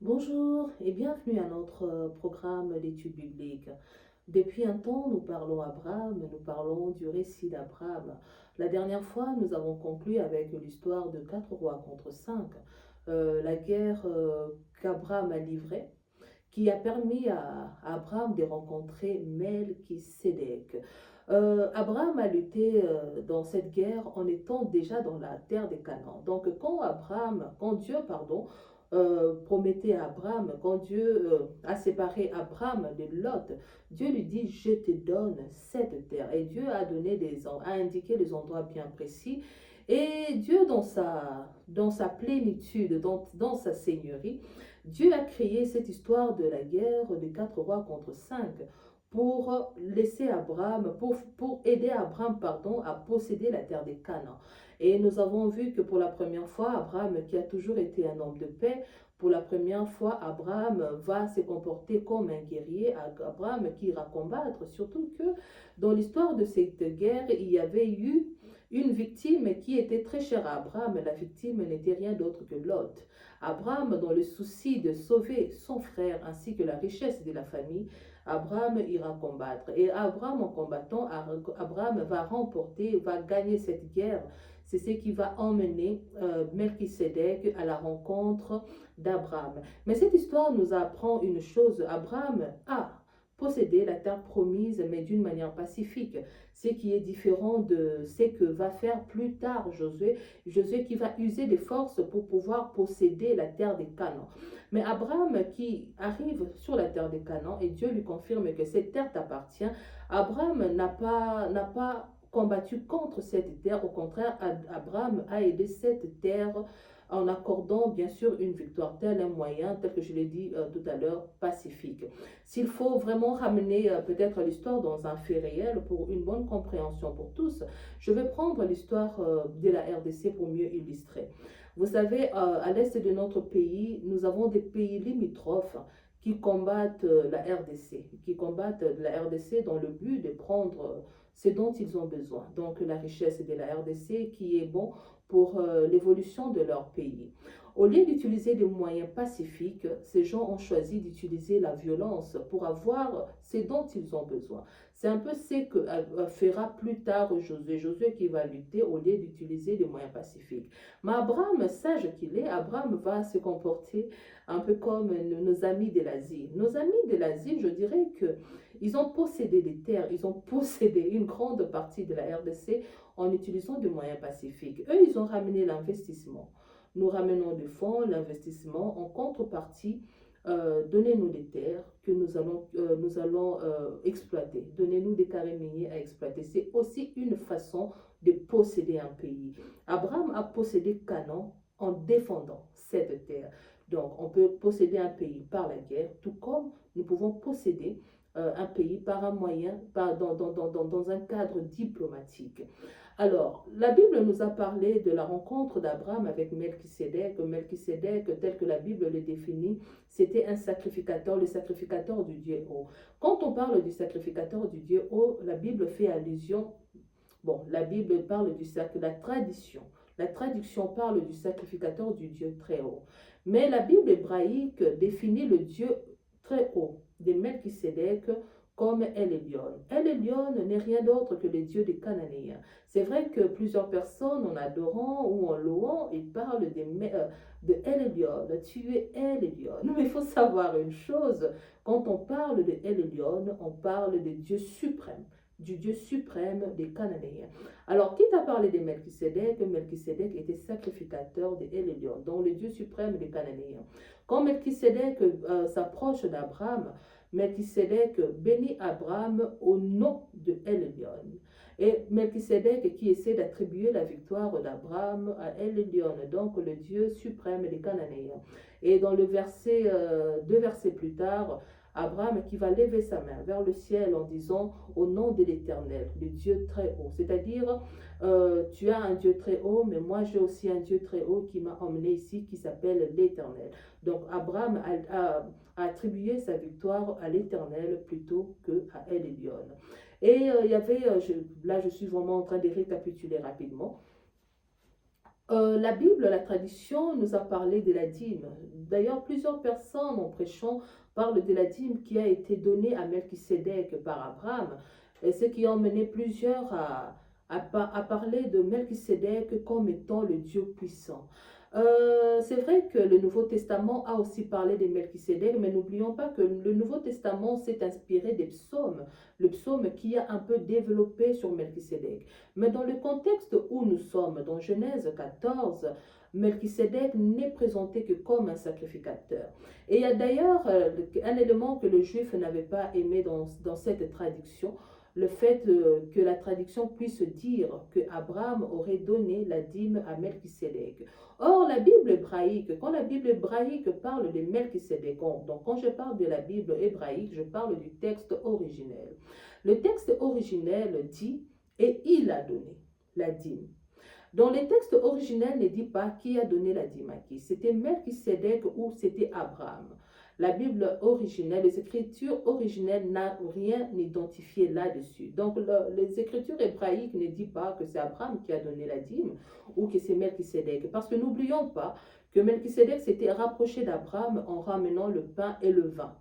Bonjour et bienvenue à notre programme d'études bibliques. Depuis un temps, nous parlons Abraham, nous parlons du récit d'Abraham. La dernière fois, nous avons conclu avec l'histoire de 4 rois contre 5, la guerre qu'Abraham a livrée, qui a permis à Abraham de rencontrer Melchisédek. Abraham a lutté dans cette guerre en étant déjà dans la terre des Canaan. Donc quand Dieu, promettait à Abraham, quand Dieu a séparé Abraham de Lot, Dieu lui dit, je te donne cette terre. Et Dieu a indiqué les endroits bien précis. Et Dieu, dans sa plénitude, dans sa seigneurie, Dieu a créé cette histoire de la guerre de 4 rois contre 5 pour laisser Abraham, pour aider Abraham, à posséder la terre des Canaan. Et nous avons vu que pour la première fois, Abraham, qui a toujours été un homme de paix, pour la première fois, Abraham va se comporter comme un guerrier, Abraham qui ira combattre, surtout que dans l'histoire de cette guerre, il y avait eu une victime qui était très chère à Abraham. La victime n'était rien d'autre que Lot. Abraham, dans le souci de sauver son frère ainsi que la richesse de la famille, Abraham ira combattre. Et Abraham, en combattant, Abraham va remporter, va gagner cette guerre. C'est ce qui va emmener Melchisédek à la rencontre d'Abraham. Mais cette histoire nous apprend une chose. Abraham a possédé la terre promise, mais d'une manière pacifique, ce qui est différent de ce que va faire plus tard Josué. Josué qui va user des forces pour pouvoir posséder la terre des Canaan. Mais Abraham qui arrive sur la terre des Canaan et Dieu lui confirme que cette terre t'appartient, Abraham n'a pas combattu contre cette terre. Au contraire, Abraham a aidé cette terre en accordant bien sûr une victoire, tel un moyen, tel que je l'ai dit tout à l'heure, pacifique. S'il faut vraiment ramener peut-être l'histoire dans un fait réel pour une bonne compréhension pour tous, je vais prendre l'histoire de la RDC pour mieux illustrer. Vous savez, à l'est de notre pays, nous avons des pays limitrophes qui combattent la RDC, qui combattent la RDC dans le but de prendre ce dont ils ont besoin. Donc la richesse de la RDC qui est bon pour l'évolution de leur pays. Au lieu d'utiliser des moyens pacifiques, ces gens ont choisi d'utiliser la violence pour avoir ce dont ils ont besoin. C'est un peu ce que fera plus tard Josué. Josué qui va lutter au lieu d'utiliser des moyens pacifiques. Mais Abraham, sage qu'il est, Abraham va se comporter un peu comme nos amis de l'Asie. Nos amis de l'Asie, je dirais que ils ont possédé des terres, ils ont possédé une grande partie de la RDC en utilisant des moyens pacifiques. Eux, ils ont ramené l'investissement. Nous ramenons des fonds, l'investissement. En contrepartie, donnez-nous des terres que nous allons exploiter. Donnez-nous des carrés miniers à exploiter. C'est aussi une façon de posséder un pays. Abraham a possédé Canaan en défendant cette terre. Donc, on peut posséder un pays par la guerre, tout comme nous pouvons posséder un pays par un moyen, dans un cadre diplomatique. Alors, la Bible nous a parlé de la rencontre d'Abraham avec Melchisédek. Melchisédek, tel que la Bible le définit, c'était un sacrificateur, le sacrificateur du Dieu haut. Quand on parle du sacrificateur du Dieu haut, la Bible fait allusion, bon, la Bible parle du sacrificateur, la traduction parle du sacrificateur du Dieu très haut. Mais la Bible hébraïque définit le Dieu très haut de Melchisédek comme El Elyon. El Elyon n'est rien d'autre que le Dieu des Cananéens. C'est vrai que plusieurs personnes, en adorant ou en louant, ils parlent de El Elyon. Tu es El Elyon. Mais il faut savoir une chose, quand on parle de El Elyon, on parle de Dieu suprême, du Dieu suprême des Cananéens. Alors, qui t'a parlé de Melchisédek? Melchisédek était sacrificateur de El Elyon, donc le Dieu suprême des Cananéens. Quand Melchisédek s'approche d'Abraham, Melchisédek bénit Abraham au nom de El Elyon. Et Melchisédek qui essaie d'attribuer la victoire d'Abraham à El Elyon, donc le Dieu suprême des Cananéens. Et dans le verset, 2 versets plus tard, Abraham qui va lever sa main vers le ciel en disant au nom de l'Éternel, le Dieu très haut. C'est-à-dire, tu as un Dieu très haut, mais moi j'ai aussi un Dieu très haut qui m'a emmené ici, qui s'appelle l'Éternel. Donc Abraham a attribué sa victoire à l'Éternel plutôt qu'à El Elyon. Et il y avait, là je suis vraiment en train de récapituler rapidement. La Bible, la tradition nous a parlé de la dîme. D'ailleurs, plusieurs personnes en prêchant parlent de la dîme qui a été donnée à Melchisédek par Abraham, et ce qui a emmené plusieurs à parler de Melchisédek comme étant le Dieu puissant. C'est vrai que le Nouveau Testament a aussi parlé de Melchisédek, mais n'oublions pas que le Nouveau Testament s'est inspiré des psaumes, le psaume qui a un peu développé sur Melchisédek. Mais dans le contexte où nous sommes, dans Genèse 14, Melchisédek n'est présenté que comme un sacrificateur. Et il y a d'ailleurs un élément que le juif n'avait pas aimé dans cette traduction, le fait que la traduction puisse dire que Abraham aurait donné la dîme à Melchisédek. Or, la Bible hébraïque, quand la Bible hébraïque parle de Melchisédek, donc quand je parle de la Bible hébraïque, je parle du texte originel. Le texte originel dit « et il a donné la dîme ». Dans les textes originels ne dit pas qui a donné la dîme à qui. C'était Melchisédek ou c'était Abraham. La Bible originelle, les écritures originelles n'ont rien identifié là-dessus. Donc, les écritures hébraïques ne disent pas que c'est Abraham qui a donné la dîme ou que c'est Melchisédek. Parce que n'oublions pas que Melchisédek s'était rapproché d'Abraham en ramenant le pain et le vin.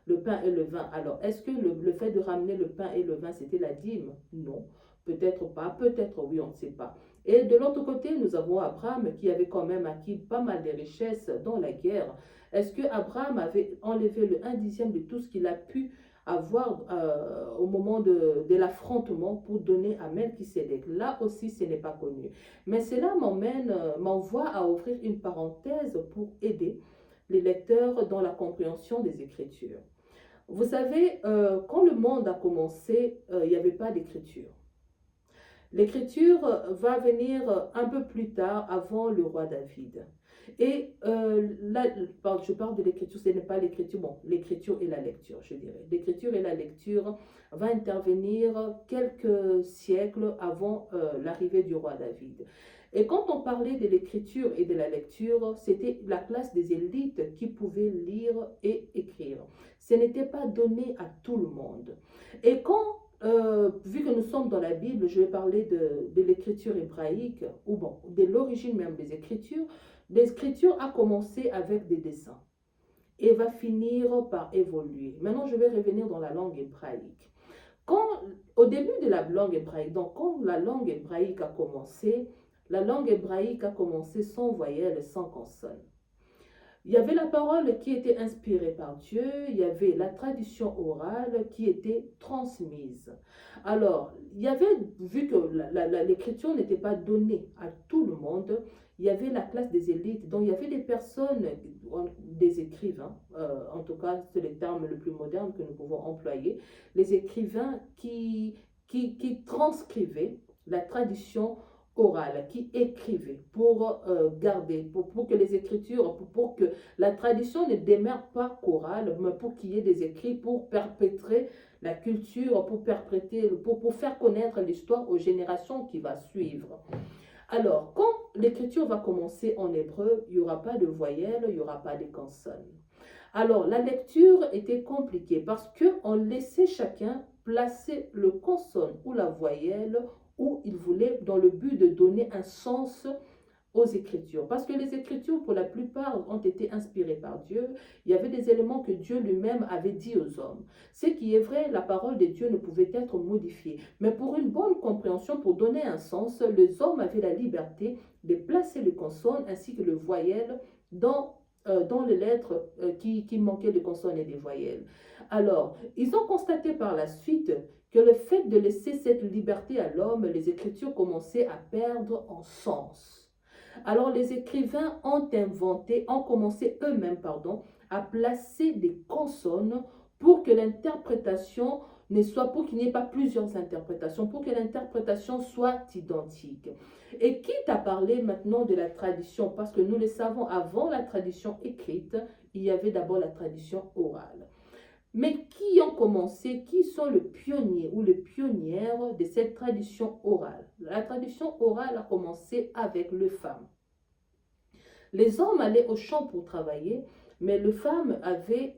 Le pain et le vin. Alors, est-ce que le fait de ramener le pain et le vin, c'était la dîme? Non. Peut-être pas, peut-être oui, on ne sait pas. Et de l'autre côté, nous avons Abraham qui avait quand même acquis pas mal de richesses dans la guerre. Est-ce que Abraham avait enlevé le 1/10 de tout ce qu'il a pu avoir au moment de l'affrontement pour donner à Melchisédek? Là aussi, ce n'est pas connu. Mais cela m'envoie à ouvrir une parenthèse pour aider les lecteurs dans la compréhension des Écritures. Vous savez, quand le monde a commencé, il n'y avait pas d'écriture. L'écriture va venir un peu plus tard, avant le roi David. Et là, je parle de l'écriture, ce n'est pas l'écriture, bon, l'écriture et la lecture, je dirais. L'écriture et la lecture va intervenir quelques siècles avant l'arrivée du roi David. Et quand on parlait de l'écriture et de la lecture, c'était la classe des élites qui pouvaient lire et écrire. Ce n'était pas donné à tout le monde. Et quand vu que nous sommes dans la Bible, je vais parler de l'écriture hébraïque, ou bon, de l'origine même des écritures. L'écriture a commencé avec des dessins et va finir par évoluer. Maintenant, je vais revenir dans la langue hébraïque. Au début de la langue hébraïque, donc quand la langue hébraïque a commencé, la langue hébraïque a commencé sans voyelle et sans consonne. Il y avait la parole qui était inspirée par Dieu, il y avait la tradition orale qui était transmise. Alors, il y avait, vu que l'écriture n'était pas donnée à tout le monde, il y avait la classe des élites, donc il y avait des personnes, des écrivains, en tout cas c'est le terme le plus moderne que nous pouvons employer, les écrivains qui transcrivaient la tradition orale, qui écrivait pour garder, pour que les écritures, pour que la tradition ne demeure pas chorale, mais pour qu'il y ait des écrits pour perpétrer la culture, pour faire connaître l'histoire aux générations qui vont suivre. Alors, quand l'écriture va commencer en hébreu, il n'y aura pas de voyelles, il n'y aura pas de consonnes. Alors, la lecture était compliquée parce qu'on laissait chacun placer le consonne ou la voyelle où il voulait, dans le but de donner un sens aux Écritures. Parce que les Écritures, pour la plupart, ont été inspirées par Dieu. Il y avait des éléments que Dieu lui-même avait dit aux hommes. Ce qui est vrai, la parole de Dieu ne pouvait être modifiée. Mais pour une bonne compréhension, pour donner un sens, les hommes avaient la liberté de placer le consonne ainsi que le voyelle dans les lettres qui manquaient de consonnes et des voyelles. Alors, ils ont constaté par la suite que le fait de laisser cette liberté à l'homme, les Écritures commençaient à perdre en sens. Alors les écrivains ont commencé eux-mêmes, à placer des consonnes pour que l'interprétation ne soit, pour qu'il n'y ait pas plusieurs interprétations, pour que l'interprétation soit identique. Et quitte à parler maintenant de la tradition, parce que nous le savons, avant la tradition écrite, il y avait d'abord la tradition orale. Mais qui ont commencé, qui sont les pionniers ou les pionnières de cette tradition orale? La tradition orale a commencé avec les femmes. Les hommes allaient au champ pour travailler, Mais les femmes avaient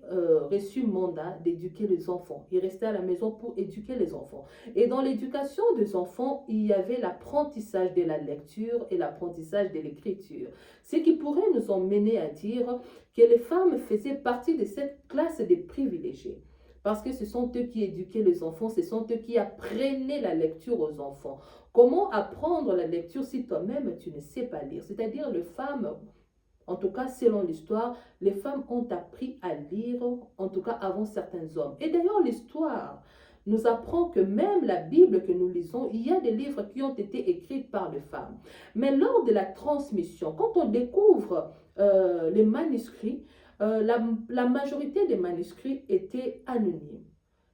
reçu mandat d'éduquer les enfants. Ils restaient à la maison pour éduquer les enfants. Et dans l'éducation des enfants, il y avait l'apprentissage de la lecture et l'apprentissage de l'écriture. Ce qui pourrait nous emmener à dire que les femmes faisaient partie de cette classe des privilégiés. Parce que ce sont eux qui éduquaient les enfants, ce sont eux qui apprenaient la lecture aux enfants. Comment apprendre la lecture si toi-même tu ne sais pas lire? C'est-à-dire les femmes, en tout cas selon l'histoire, les femmes ont appris à lire, en tout cas avant certains hommes. Et d'ailleurs l'histoire nous apprend que même la Bible que nous lisons, il y a des livres qui ont été écrits par les femmes. Mais lors de la transmission, quand on découvre les manuscrits, la majorité des manuscrits étaient anonymes.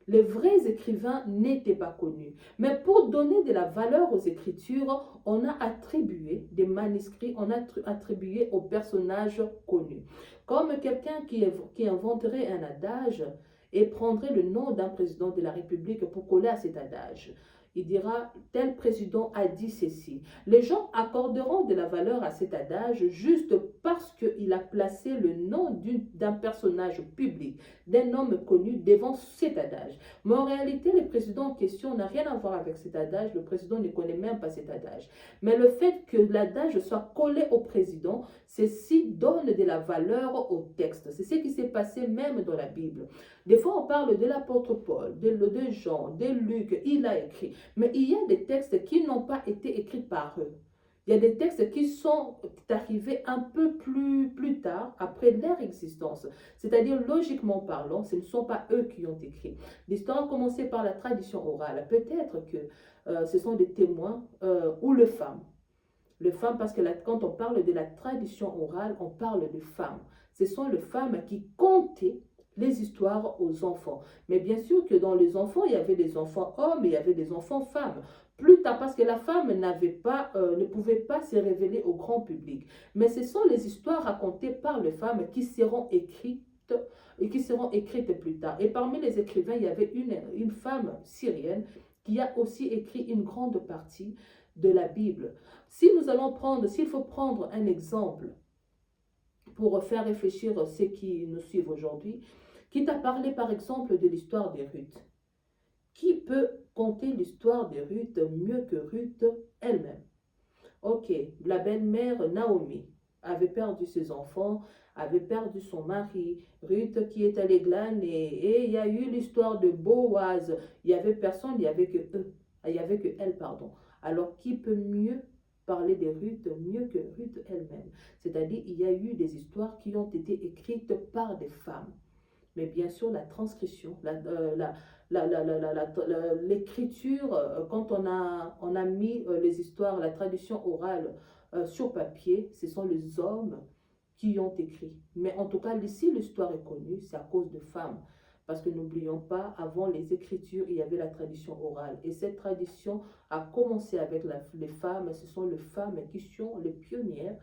Les vrais écrivains n'étaient pas connus. Mais pour donner de la valeur aux écritures, on a attribué des manuscrits, on a attribué aux personnages connus. Comme quelqu'un qui inventerait un adage et prendrait le nom d'un président de la République pour coller à cet adage. Il dira, tel président a dit ceci. Les gens accorderont de la valeur à cet adage juste parce qu'il a placé le nom d'un personnage public, d'un homme connu devant cet adage. Mais en réalité, le président en question n'a rien à voir avec cet adage. Le président ne connaît même pas cet adage. Mais le fait que l'adage soit collé au président, ceci donne de la valeur au texte. C'est ce qui s'est passé même dans la Bible. Des fois, on parle de l'apôtre Paul, de Jean, de Luc, il a écrit. Mais il y a des textes qui n'ont pas été écrits par eux. Il y a des textes qui sont arrivés un peu plus tard, après leur existence. C'est-à-dire, logiquement parlant, ce ne sont pas eux qui ont écrit. L'histoire a commencé par la tradition orale. Peut-être que ce sont des témoins ou les femmes. Les femmes, parce que quand on parle de la tradition orale, on parle de femmes. Ce sont les femmes qui contaient les histoires aux enfants. Mais bien sûr que dans les enfants, il y avait des enfants hommes et il y avait des enfants femmes. Plus tard, parce que la femme ne pouvait pas se révéler au grand public. Mais ce sont les histoires racontées par les femmes qui seront écrites et qui seront écrites plus tard. Et parmi les écrivains, il y avait une femme syrienne qui a aussi écrit une grande partie de la Bible. S'il faut prendre un exemple pour faire réfléchir ceux qui nous suivent aujourd'hui, qui t'a parlé par exemple de l'histoire de Ruth. Qui peut conter l'histoire de Ruth mieux que Ruth elle-même? Ok, la belle-mère Naomi avait perdu ses enfants, avait perdu son mari, Ruth qui est allée glaner, et il y a eu l'histoire de Boaz. Il y avait personne, il n'y avait que eux, il n'y avait que elle, pardon. Alors qui peut mieux parler de Ruth mieux que Ruth elle-même? C'est-à-dire, il y a eu des histoires qui ont été écrites par des femmes. Mais bien sûr, la transcription, l'écriture, quand on a mis les histoires, la tradition orale sur papier, ce sont les hommes qui ont écrit. Mais en tout cas, ici, l'histoire est connue, c'est à cause de femmes. Parce que n'oublions pas, avant les écritures, il y avait la tradition orale. Et cette tradition a commencé avec les femmes. Ce sont les femmes qui sont les pionnières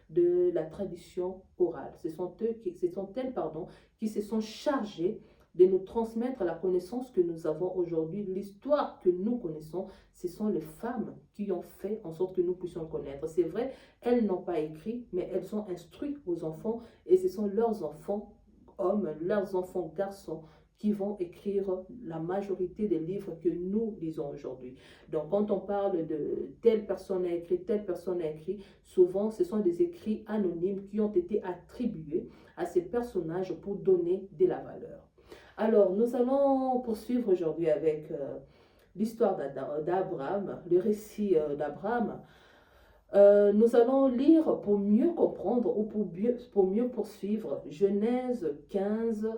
de la tradition orale. Ce sont elles qui se sont chargées de nous transmettre la connaissance que nous avons aujourd'hui, l'histoire que nous connaissons. Ce sont les femmes qui ont fait en sorte que nous puissions connaître. C'est vrai, elles n'ont pas écrit, mais elles ont instruit aux enfants, et ce sont leurs enfants hommes, leurs enfants garçons qui vont écrire la majorité des livres que nous lisons aujourd'hui. Donc, quand on parle de telle personne a écrit, telle personne a écrit, souvent, ce sont des écrits anonymes qui ont été attribués à ces personnages pour donner de la valeur. Alors, nous allons poursuivre aujourd'hui avec l'histoire d'Abraham, le récit d'Abraham. Nous allons lire pour mieux comprendre ou pour mieux poursuivre Genèse 15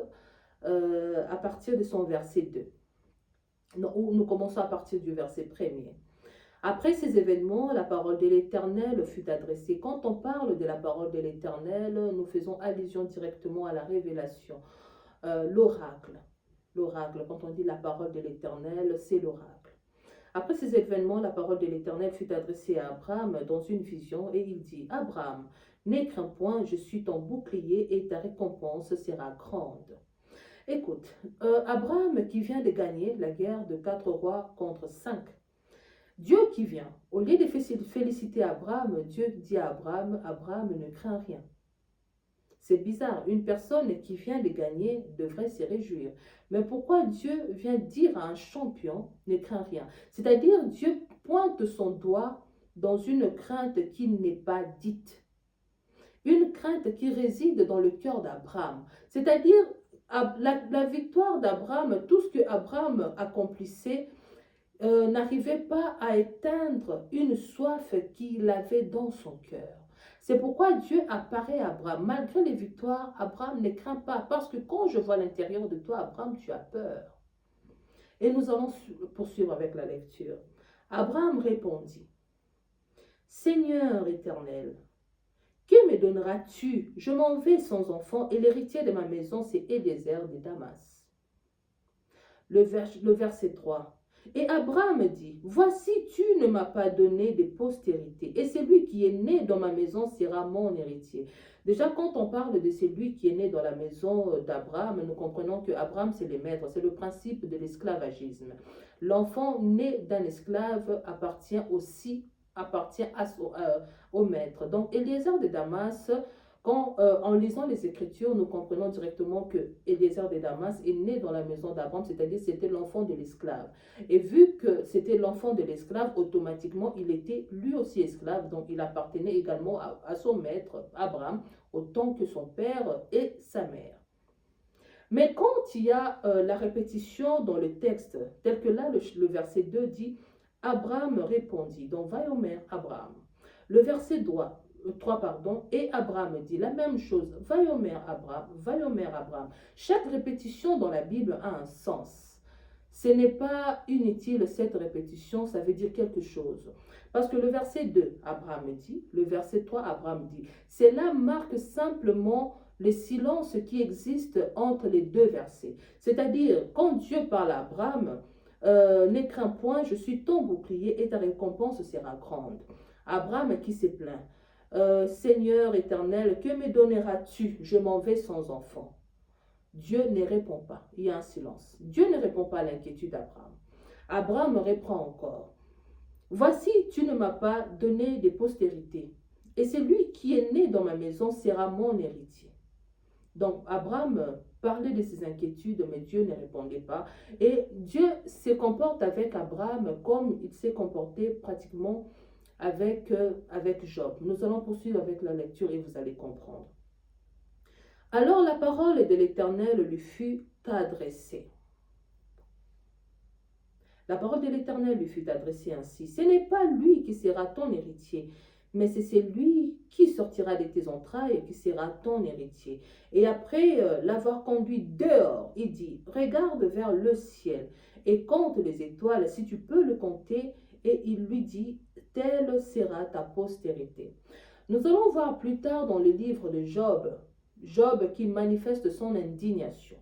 à partir de son verset 2. Nous commençons à partir du verset 1er. Après ces événements, la parole de l'Éternel fut adressée. Quand on parle de la parole de l'Éternel, nous faisons allusion directement à la révélation, l'oracle. L'oracle, quand on dit la parole de l'Éternel, c'est l'oracle. Après ces événements, la parole de l'Éternel fut adressée à Abraham dans une vision, et il dit, « Abraham, n'aie craint point, je suis ton bouclier et ta récompense sera grande. » Écoute, Abraham qui vient de gagner la guerre de 4 rois contre 5. Dieu qui vient, au lieu de féliciter Abraham, Dieu dit à Abraham, Abraham ne craint rien. C'est bizarre. Une personne qui vient de gagner devrait se réjouir. Mais pourquoi Dieu vient dire à un champion, ne crains rien? C'est-à-dire, Dieu pointe son doigt dans une crainte qui n'est pas dite. Une crainte qui réside dans le cœur d'Abraham. C'est-à-dire, la victoire d'Abraham, tout ce que Abraham accomplissait, n'arrivait pas à éteindre une soif qu'il avait dans son cœur. C'est pourquoi Dieu apparaît à Abraham. Malgré les victoires, Abraham ne craint pas, parce que quand je vois l'intérieur de toi, Abraham, tu as peur. Et nous allons poursuivre avec la lecture. Abraham répondit, Seigneur éternel, que me donneras-tu? Je m'en vais sans enfant et l'héritier de ma maison, c'est Eliezer de Damas. Le verset 3. Et Abraham dit, voici, tu ne m'as pas donné de postérité, et celui qui est né dans ma maison sera mon héritier. Déjà, quand on parle de celui qui est né dans la maison d'Abraham, nous comprenons que Abraham, c'est le maître, c'est le principe de l'esclavagisme. L'enfant né d'un esclave appartient au maître. Donc, Eliezer de Damas, en lisant les Écritures, nous comprenons directement que Eliezer de Damas est né dans la maison d'Abraham, c'est-à-dire c'était l'enfant de l'esclave. Et vu que c'était l'enfant de l'esclave, automatiquement, il était lui aussi esclave, donc il appartenait également à son maître, Abraham, autant que son père et sa mère. Mais quand il y a la répétition dans le texte, tel que là, le verset 2 dit, Abraham répondit, donc Vayomer Abraham. Le verset 3, et Abraham dit la même chose, Vayomer Abraham. Chaque répétition dans la Bible a un sens. Ce n'est pas inutile cette répétition, ça veut dire quelque chose. Parce que le verset 2, Abraham dit, le verset 3, Abraham dit. Cela marque simplement le silence qui existe entre les deux versets. C'est-à-dire, quand Dieu parle à Abraham, ne crains point, je suis ton bouclier et ta récompense sera grande. Abraham qui se plaint, Seigneur éternel, que me donneras-tu? Je m'en vais sans enfant. Dieu ne répond pas, il y a un silence. Dieu ne répond pas à l'inquiétude d'Abraham. Abraham reprend encore. Voici, tu ne m'as pas donné de postérité, et celui qui est né dans ma maison sera mon héritier. Donc Abraham parlait de ses inquiétudes, mais Dieu ne répondait pas. Et Dieu se comporte avec Abraham comme il s'est comporté pratiquement avec Job. Nous allons poursuivre avec la lecture et vous allez comprendre. Alors la parole de l'Éternel lui fut adressée. La parole de l'Éternel lui fut adressée ainsi. Ce n'est pas lui qui sera ton héritier, mais c'est celui qui sortira de tes entrailles qui sera ton héritier. Et après l'avoir conduit dehors, il dit, regarde vers le ciel et compte les étoiles si tu peux le compter. Et il lui dit, telle sera ta postérité. Nous allons voir plus tard dans le livre de Job, Job qui manifeste son indignation.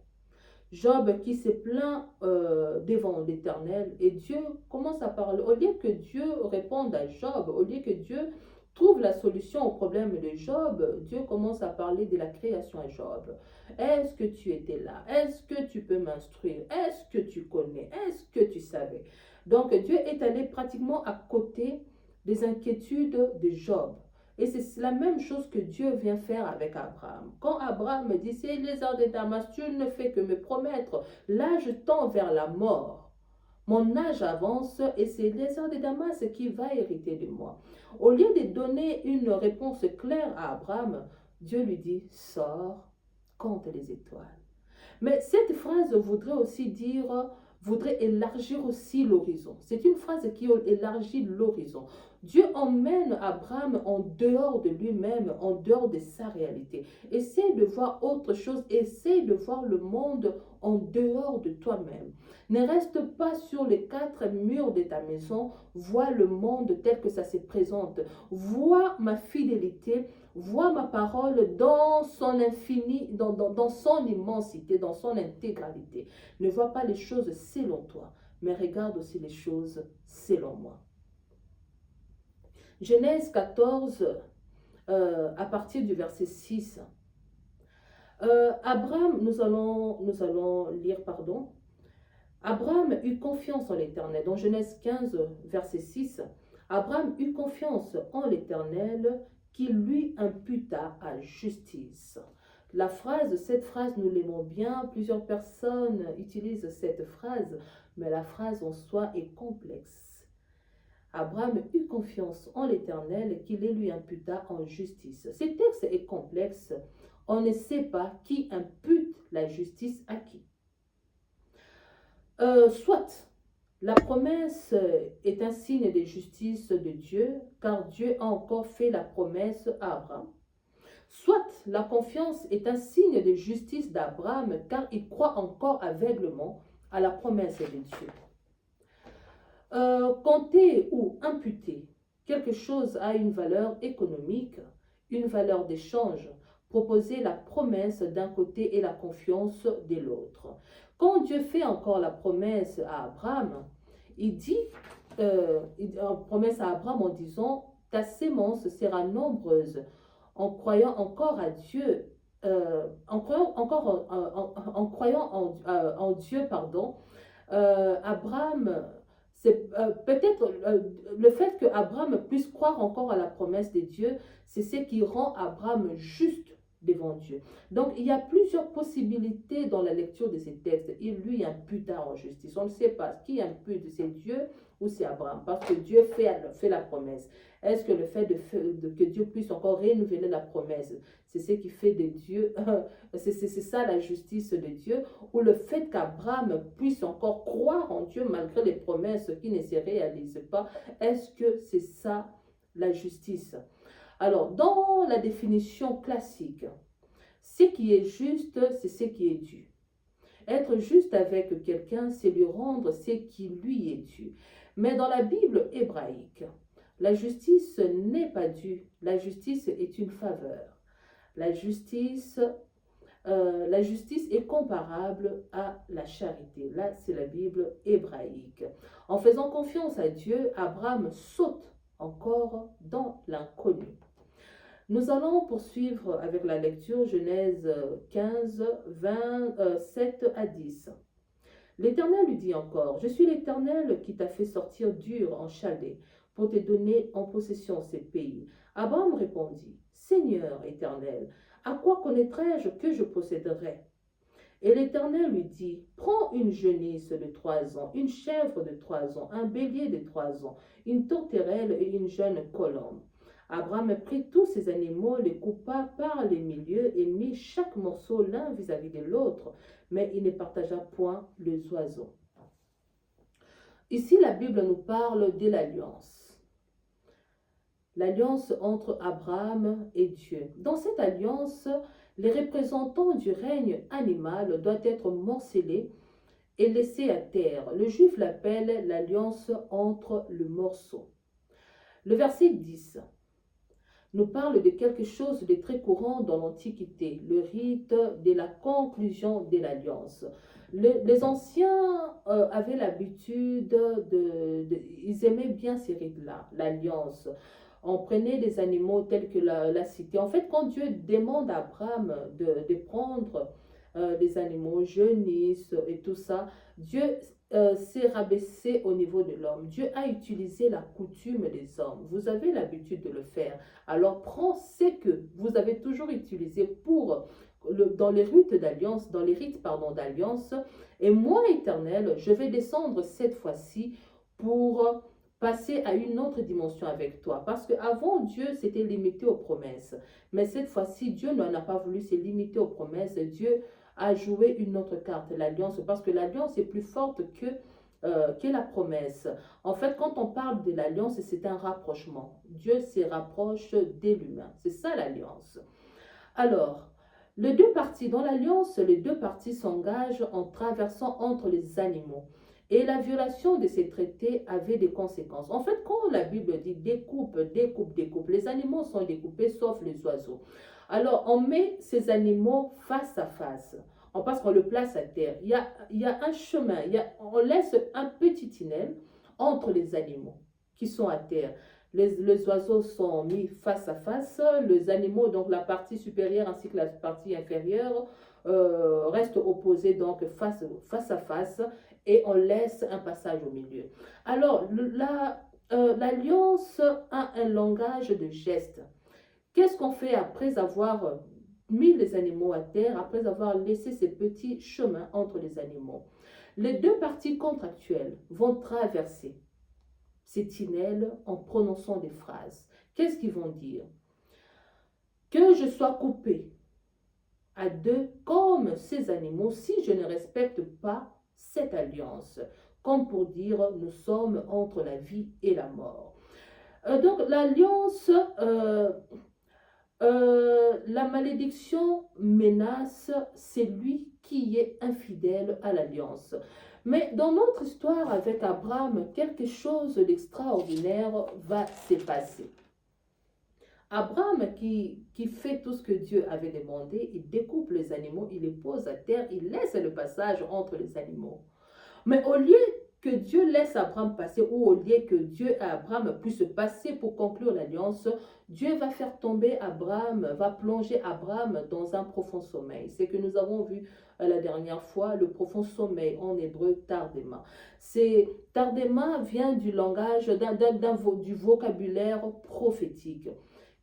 Job qui se plaint devant l'Éternel et Dieu commence à parler. Au lieu que Dieu réponde à Job, au lieu que Dieu trouve la solution au problème de Job, Dieu commence à parler de la création à Job. Est-ce que tu étais là? Est-ce que tu peux m'instruire? Est-ce que tu connais? Est-ce que tu savais? Donc Dieu est allé pratiquement à côté des inquiétudes de Job. Et c'est la même chose que Dieu vient faire avec Abraham. Quand Abraham me dit, c'est Eliezer de Damas, tu ne fais que me promettre, là je tends vers la mort. Mon âge avance et c'est Eliezer de Damas qui va hériter de moi. Au lieu de donner une réponse claire à Abraham, Dieu lui dit, sors, compte les étoiles. Mais cette phrase voudrait aussi dire, voudrait élargir aussi l'horizon. C'est une phrase qui élargit l'horizon. Dieu emmène Abraham en dehors de lui-même, en dehors de sa réalité. Essaie de voir autre chose, essaie de voir le monde en dehors de toi-même. Ne reste pas sur les 4 murs de ta maison, vois le monde tel que ça se présente. Vois ma fidélité, vois ma parole dans son infini, dans son immensité, dans son intégralité. Ne vois pas les choses selon toi, mais regarde aussi les choses selon moi. Genèse 14, à partir du verset 6. Abraham, nous allons lire, Abraham eut confiance en l'Éternel. Dans Genèse 15, verset 6, Abraham eut confiance en l'Éternel qui lui imputa à justice. Cette phrase, nous l'aimons bien, plusieurs personnes utilisent cette phrase, mais la phrase en soi est complexe. Abraham eut confiance en l'Éternel qui les lui imputa en justice. Ce texte est complexe. On ne sait pas qui impute la justice à qui. Soit la promesse est un signe de justice de Dieu, car Dieu a encore fait la promesse à Abraham. Soit la confiance est un signe de justice d'Abraham, car il croit encore aveuglément à la promesse de Dieu. Compter ou imputer quelque chose a une valeur économique, une valeur d'échange, proposer la promesse d'un côté et la confiance de l'autre. Quand Dieu fait encore la promesse à Abraham, il dit, promesse à Abraham en disant, ta sémence sera nombreuse, en croyant encore à Dieu, en croyant en Dieu, pardon, Abraham, c'est peut-être le fait que Abraham puisse croire encore à la promesse de Dieu, c'est ce qui rend Abraham juste devant Dieu. Donc, il y a plusieurs possibilités dans la lecture de ces textes. Il lui imputa en justice. On ne sait pas qui impute, c'est Dieu ou c'est Abraham, parce que Dieu fait la promesse. Est-ce que le fait que Dieu puisse encore renouveler la promesse, c'est ce qui fait de Dieu, c'est ça la justice de Dieu, ou le fait qu'Abraham puisse encore croire en Dieu malgré les promesses qui ne se réalisent pas, est-ce que c'est ça la justice? Alors, dans la définition classique, ce qui est juste, c'est ce qui est dû. Être juste avec quelqu'un, c'est lui rendre ce qui lui est dû. Mais dans la Bible hébraïque, la justice n'est pas due. La justice est une faveur. La justice est comparable à la charité. Là, c'est la Bible hébraïque. En faisant confiance à Dieu, Abraham saute encore dans l'inconnu. Nous allons poursuivre avec la lecture Genèse 15, 27 à 10. L'Éternel lui dit encore, je suis l'Éternel qui t'a fait sortir d'Ur en Chaldée pour te donner en possession ces pays. Abraham répondit, Seigneur Éternel, à quoi connaîtrai-je que je posséderai? Et l'Éternel lui dit, prends une genisse de 3 ans, une chèvre de 3 ans, un bélier de 3 ans, une tourterelle et une jeune colombe. Abraham prit tous ces animaux, les coupa par les milieux et mit chaque morceau l'un vis-à-vis de l'autre, mais il ne partagea point les oiseaux. Ici, la Bible nous parle de l'alliance. L'alliance entre Abraham et Dieu. Dans cette alliance, les représentants du règne animal doivent être morcelés et laissés à terre. Le juif l'appelle l'alliance entre le morceau. Le verset 10 nous parle de quelque chose de très courant dans l'Antiquité, le rite de la conclusion de l'alliance. Les anciens avaient l'habitude ils aimaient bien ces rites-là, l'alliance. On prenait des animaux tels que la cité. En fait, quand Dieu demande à Abraham de prendre les animaux, genisses et tout ça, Dieu s'est rabaissé au niveau de l'homme. Dieu a utilisé la coutume des hommes. Vous avez l'habitude de le faire. Alors prends ce que vous avez toujours utilisé dans les rites d'alliance, d'alliance. Et moi, Éternel, je vais descendre cette fois-ci pour passer à une autre dimension avec toi. Parce qu'avant, Dieu s'était limité aux promesses. Mais cette fois-ci, Dieu n'en a pas voulu se limiter aux promesses. Dieu a joué une autre carte, l'alliance, parce que l'alliance est plus forte que la promesse. En fait, quand on parle de l'alliance, c'est un rapprochement. Dieu se rapproche de l'humain. C'est ça l'alliance. Alors, dans l'alliance, les deux parties s'engagent en traversant entre les animaux. Et la violation de ces traités avait des conséquences. En fait, quand la Bible dit découpe, les animaux sont découpés sauf les oiseaux. Alors, on met ces animaux face à face. Parce qu'on le place à terre. Il y a un chemin, on laisse un petit tunnel entre les animaux qui sont à terre. Les oiseaux sont mis face à face. Les animaux, donc la partie supérieure ainsi que la partie inférieure, restent opposés donc face à face. Et on laisse un passage au milieu. Alors, l'alliance a un langage de gestes. Qu'est-ce qu'on fait après avoir mis les animaux à terre après avoir laissé ces petits chemins entre les animaux. Les deux parties contractuelles vont traverser ces tunnels en prononçant des phrases. Qu'est-ce qu'ils vont dire? Que je sois coupé à deux comme ces animaux si je ne respecte pas cette alliance. Comme pour dire, nous sommes entre la vie et la mort. Donc l'alliance, la malédiction menace celui qui est infidèle à l'alliance. Mais dans notre histoire avec Abraham, quelque chose d'extraordinaire va se passer. Abraham qui fait tout ce que Dieu avait demandé, il découpe les animaux, il les pose à terre, il laisse le passage entre les animaux. Mais au lieu que Dieu laisse Abraham passer, ou au lieu que Dieu et Abraham puissent passer pour conclure l'alliance, Dieu va faire tomber Abraham, va plonger Abraham dans un profond sommeil. C'est que nous avons vu la dernière fois, le profond sommeil en hébreu, tardema. C'est tardema vient du langage, du vocabulaire prophétique,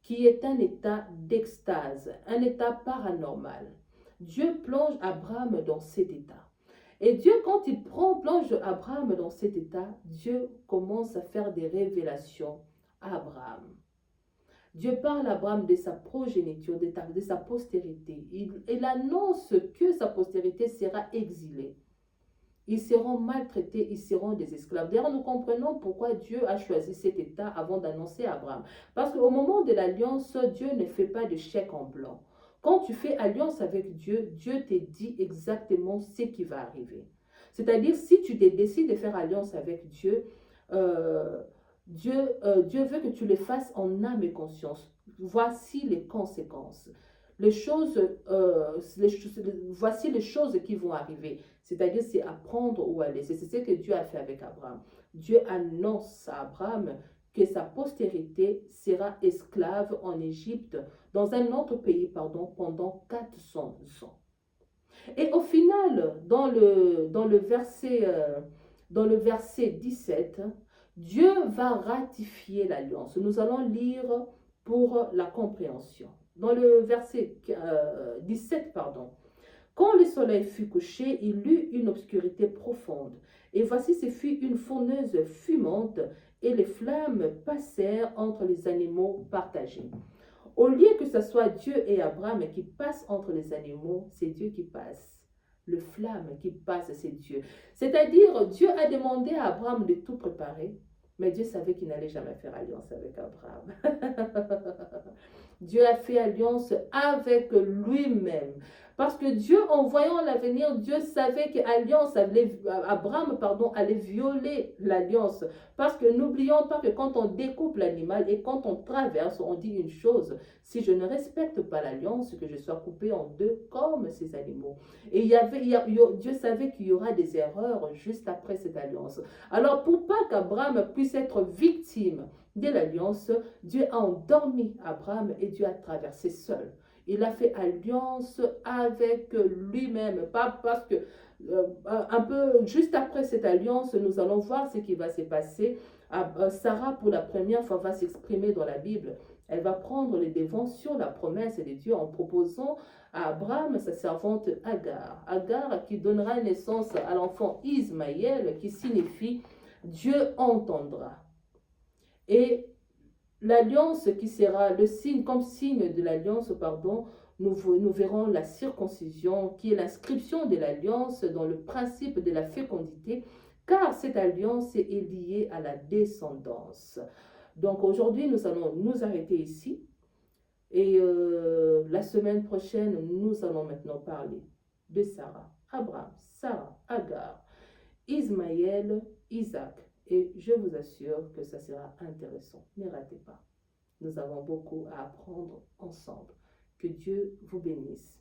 qui est un état d'extase, un état paranormal. Dieu plonge Abraham dans cet état. Et Dieu, quand il plonge Abraham dans cet état, Dieu commence à faire des révélations à Abraham. Dieu parle à Abraham de sa progéniture, de sa postérité. Il annonce que sa postérité sera exilée. Ils seront maltraités, ils seront des esclaves. D'ailleurs, nous comprenons pourquoi Dieu a choisi cet état avant d'annoncer à Abraham. Parce qu'au moment de l'alliance, Dieu ne fait pas de chèque en blanc. Quand tu fais alliance avec Dieu, Dieu te dit exactement ce qui va arriver. C'est-à-dire, si tu décides de faire alliance avec Dieu, Dieu veut que tu le fasses en âme et conscience. Voici les conséquences. Voici les choses qui vont arriver. C'est-à-dire, c'est à prendre ou à laisser. C'est ce que Dieu a fait avec Abraham. Dieu annonce à Abraham que sa postérité sera esclave en Égypte, dans un autre pays, pendant 400 ans. Et au final, dans le verset 17, Dieu va ratifier l'alliance. Nous allons lire pour la compréhension. Dans le verset 17, quand le soleil fut couché, il eut une obscurité profonde. Et voici, ce fut une fournaise fumante, et les flammes passèrent entre les animaux partagés. Au lieu que ce soit Dieu et Abraham qui passent entre les animaux, c'est Dieu qui passe. Le flamme qui passe, c'est Dieu. C'est-à-dire, Dieu a demandé à Abraham de tout préparer, mais Dieu savait qu'il n'allait jamais faire alliance avec Abraham. Dieu a fait alliance avec lui-même. Parce que Dieu, en voyant l'avenir, Dieu savait qu'Abraham allait violer l'alliance. Parce que n'oublions pas que quand on découpe l'animal et quand on traverse, on dit une chose: si je ne respecte pas l'alliance, que je sois coupé en deux comme ces animaux. Et Dieu savait qu'il y aura des erreurs juste après cette alliance. Alors pour pas qu'Abraham puisse être victime de l'alliance, Dieu a endormi Abraham et Dieu a traversé seul. Il a fait alliance avec lui-même, pas parce que un peu juste après cette alliance, nous allons voir ce qui va se passer. Sarah, pour la première fois, va s'exprimer dans la Bible. Elle va prendre les devants sur la promesse de Dieu en proposant à Abraham sa servante Agar. Agar qui donnera naissance à l'enfant Ismaël, qui signifie Dieu entendra. Et l'alliance qui sera le signe, comme signe de l'alliance, nous verrons la circoncision, qui est l'inscription de l'alliance dans le principe de la fécondité, car cette alliance est liée à la descendance. Donc aujourd'hui, nous allons nous arrêter ici. Et la semaine prochaine, nous allons maintenant parler de Sarah, Abraham, Sarah, Agar, Ismaël, Isaac. Et je vous assure que ça sera intéressant. Ne ratez pas. Nous avons beaucoup à apprendre ensemble. Que Dieu vous bénisse.